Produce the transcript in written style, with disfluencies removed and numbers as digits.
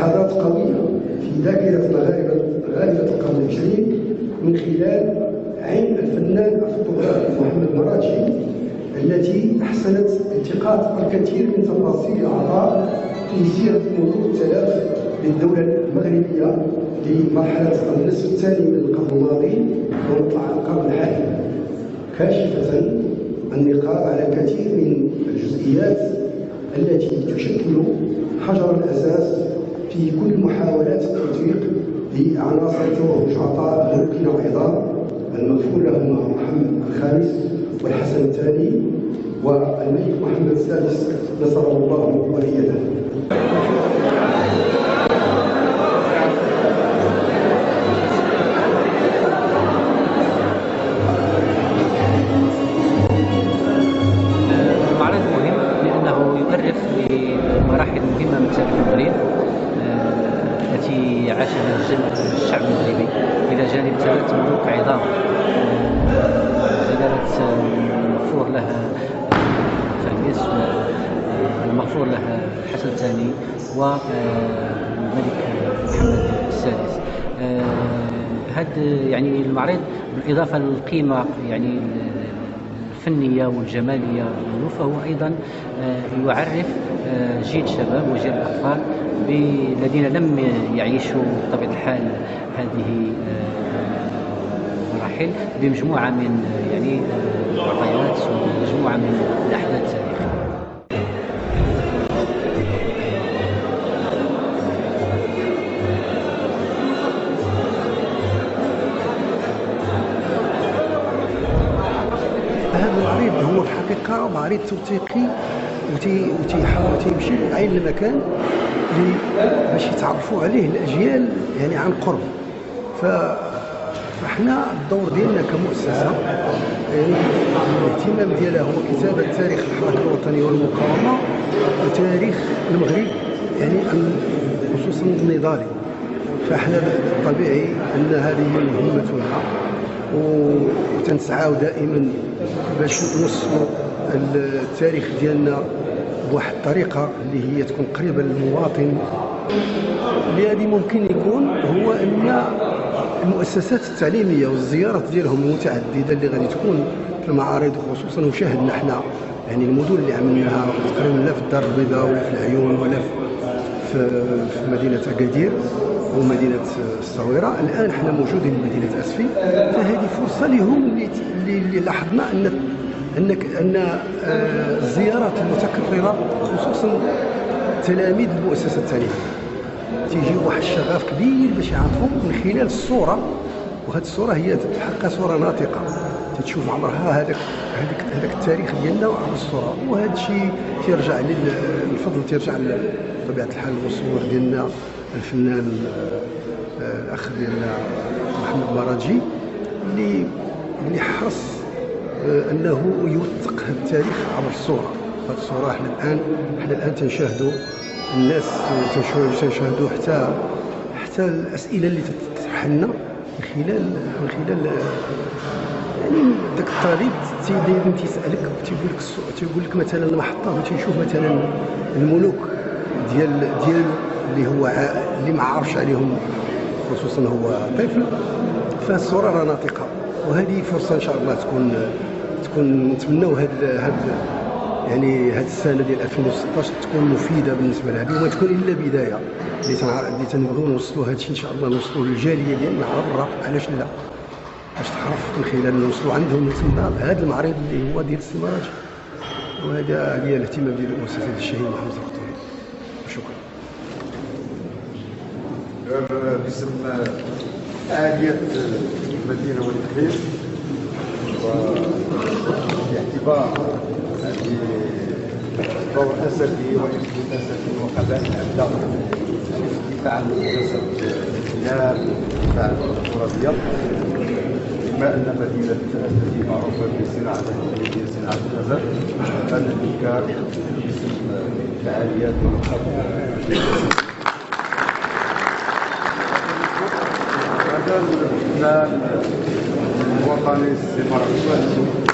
لحظات قوية في ذاكرة غالبة القرن العشرين من خلال عين الفنان الفوتوغراف محمد مراجي التي أحسنت التقاط الكثير من تفاصيل العطاء في سيرة مرور التلاف للدولة المغربية لمرحلة النصف الثاني من القرن الماضي ومطلع القرن الحالي، كاشفة النقاط على الكثير من الجزئيات التي تشكل حجر الأساس في كل محاولات التطبيق لعناصر توهج عطاء ملوكنا العظام المغفور لهما محمد الخامس والحسن الثاني والملك محمد السادس نصره الله وأيده. المعرض مهم لأنه يؤرخ بمراحل مهمة من تاريخ المغرب التي عاشها الشعب المغربي إلى جانب ثلاث ملوك عظام، جلالة المغفور لها فرنيس والمغفور لها الحسن الثاني والملك محمد السادس. هذا يعني المعرض بالإضافة للقيمة يعني الفنية والجمالية له، فهو أيضا يعرف جيل شباب وجيل الأطفال الذين لم يعيشوا بطبيعة الحال هذه المراحل بمجموعة من يعني المعطيات ومجموعة من الأحداث التاريخية. هذا المعرض هو في الحقيقة معرض توثيقي وتيحاول تيمشي من عين لمكان باش يتعرفوا عليه الأجيال يعني عن قرب. فاحنا الدور ديالنا كمؤسسة يعني الاهتمام ديالها هو كتابة تاريخ الحركة الوطنية والمقاومة وتاريخ المغرب يعني خصوصا النضالي. فاحنا طبيعي أن هذه مهمتنا وتنسعاو دائما باش نوصلوا التاريخ ديالنا بواحد الطريقه اللي هي تكون قريبه للمواطن. اللي هذه ممكن يكون هو ان المؤسسات التعليميه والزيارات ديالهم المتعدده اللي غادي تكون في المعارض، خصوصا وشاهدنا احنا يعني المدن اللي عملناها تقريبا لا في الدار البيضاء ولا في العيون ولا في مدينه اكادير ومدينه الصويره. الان احنا موجودين في مدينه اسفي، فهذه فرصه لهم اللي لاحظنا ان الزيارات المتكرره خصوصا تلاميذ المؤسسه التعليميه تيجي واحد الشغف كبير باش يعرفوا من خلال الصوره، وهذه الصوره هي الحقيقه صوره ناطقه تتشوف عمرها هذاك التاريخ ديالنا عبر الصوره. وهذا الشيء تيرجع للفضل تيرجع بطبيعه الحال المصور ديالنا الفنان الاخ ديالنا محمد مراجي اللي حرص انه يوثق هذا التاريخ عبر الصوره. هذه الصوره احنا الان تنشاهدوا الناس تنشاهدوا حتى الاسئله اللي تطرح لنا من خلال يعني ذاك الطالب دايما تيسالك تيقول لك مثلا المحطه وتيشوف مثلا الملوك ديالو اللي ما عارفش عليهم خصوصا هو طفل، فالصوره راه ناطقه. وهذه فرصه ان شاء الله تكون نتمناو هذه السنه ديال 2016 تكون مفيده بالنسبه لهذه وما تكون الا بدايه اللي تنبغيو نوصلوا هذا الشيء ان شاء الله، نوصلوا للجاليه ديالنا على برا. علاش لا؟ باش تعرف من خلال نوصلوا عندهم تما هذا المعرض اللي هو ديال السمراج. وهذا هي الاهتمام ديال المؤسسه الشهيد محمد الخطيب. شكرا. باسم آلية المدينة والإقليم باعتبار دور أسدي وإنجيل أسدي وقبائل أبدع في دفاع عن الجسد البلاد ودفاع عن الديمقراطية، بما أن مدينة أسدي معروفة بصناعة الحديد صناعة الغزل، فالإبكار باسم الفعاليات والخطوة هذا الفنان الوطني السي مراجي